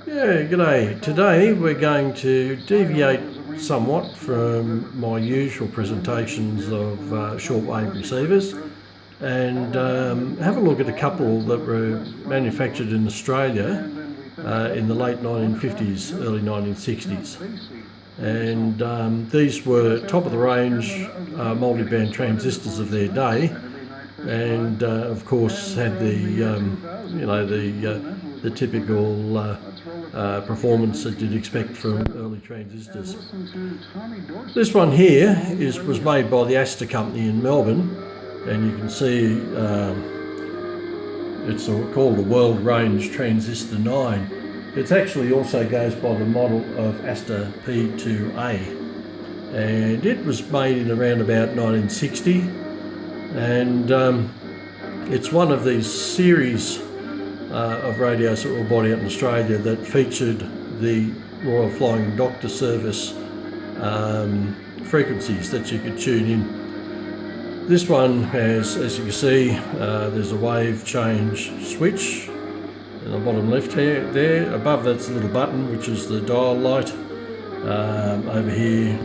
Yeah, g'day. Today we're going to deviate somewhat from my usual presentations of shortwave receivers and have a look at a couple that were manufactured in Australia in the late 1950s, early 1960s. And these were top of the range multi-band transistors of their day, and of course had the typical performance that you'd expect from early transistors. This one here was made by the Astor company in Melbourne, and you can see it's called the World Range Transistor 9. It actually also goes by the model of Astor P2A, and it was made in around about 1960, and it's one of these series of radios that were bought out in Australia that featured the Royal Flying Doctor Service frequencies that you could tune in. This one has, as you can see, there's a wave change switch in the bottom left here. There, above that's a little button which is the dial light. Over here,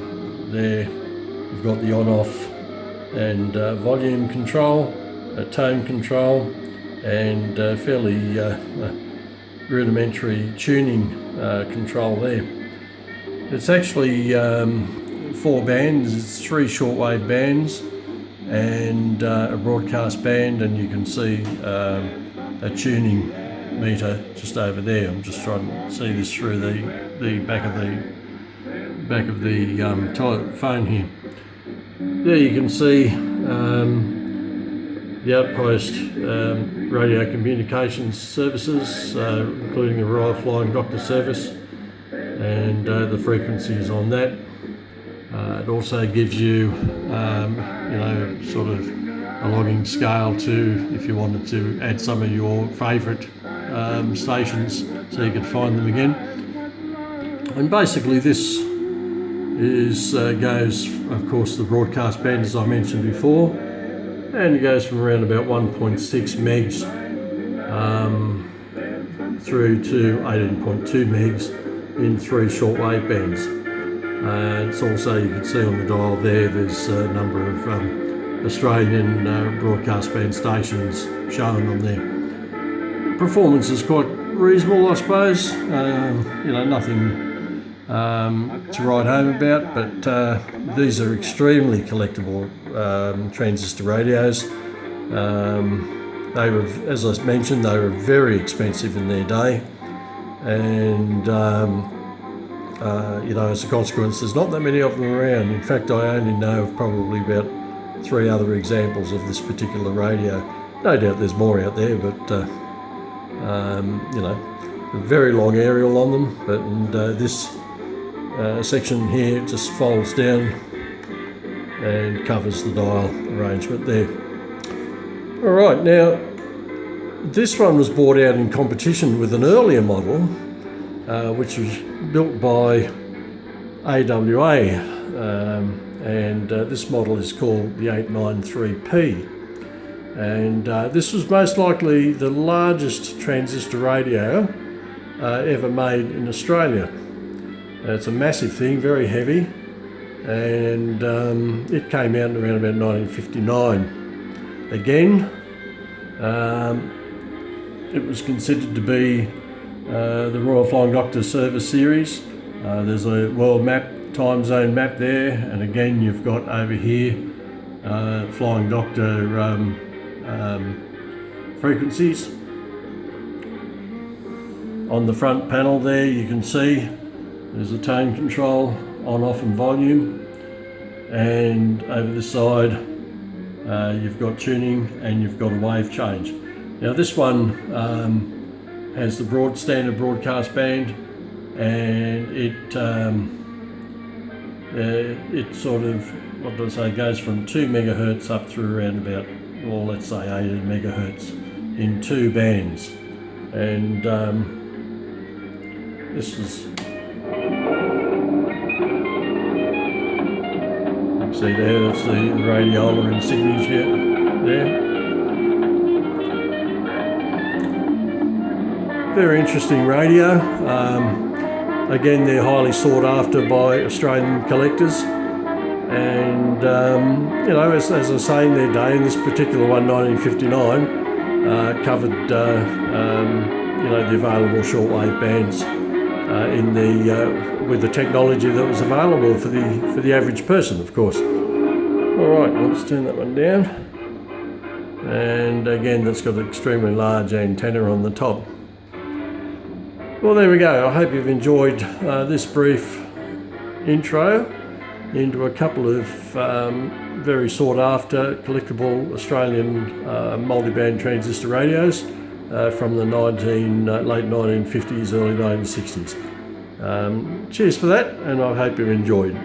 there, you've got the on-off and volume control, tone control, and fairly rudimentary tuning control there. It's actually 4 bands. It's 3 shortwave bands and a broadcast band, and you can see a tuning meter just over there. I'm just trying to see this through the back of the phone here. There you can see the outpost radio communications services, including the Royal Flying Doctor Service, and the frequencies on that. It also gives you, sort of a logging scale to, if you wanted to add some of your favourite stations, so you could find them again. And basically, this goes, of course, the broadcast band, as I mentioned before. And it goes from around about 1.6 megs through to 18.2 megs in 3 shortwave bands. It's also, you can see on the dial there's a number of Australian broadcast band stations shown on there. Performance is quite reasonable, I suppose. Nothing to write home about, but these are extremely collectible transistor radios. They were, as I mentioned, they were very expensive in their day, and as a consequence, there's not that many of them around. In fact, I only know of probably about 3 other examples of this particular radio. No doubt there's more out there, but a very long aerial on them. But this section here just folds down and covers the dial arrangement there. Alright, now this one was bought out in competition with an earlier model which was built by AWA, and this model is called the 893P, and this was most likely the largest transistor radio ever made in Australia. It's a massive thing, very heavy, and it came out around about 1959. Again, it was considered to be the Royal Flying Doctor Service series. There's a world map, time zone map there, and again you've got over here Flying Doctor frequencies. On the front panel there you can see there's a tone control, on, off and volume, and over the side you've got tuning and you've got a wave change. Now this one has the standard broadcast band, and it sort of, what do I say, goes from 2 megahertz up through around about, well, let's say 80 megahertz in 2 bands. And this is, you can see there, that's the radiola insignia there. Very interesting radio. Again, they're highly sought after by Australian collectors. And, you know, as I say, in their day, in this particular one, 1959, covered, you know, the available shortwave bands with the technology that was available for the average person, of course. All right, let's turn that one down. And again, that's got an extremely large antenna on the top. Well, there we go. I hope you've enjoyed this brief intro into a couple of very sought after collectible Australian multiband transistor radios from the late 1950s, early 1960s. Cheers for that, and I hope you enjoyed.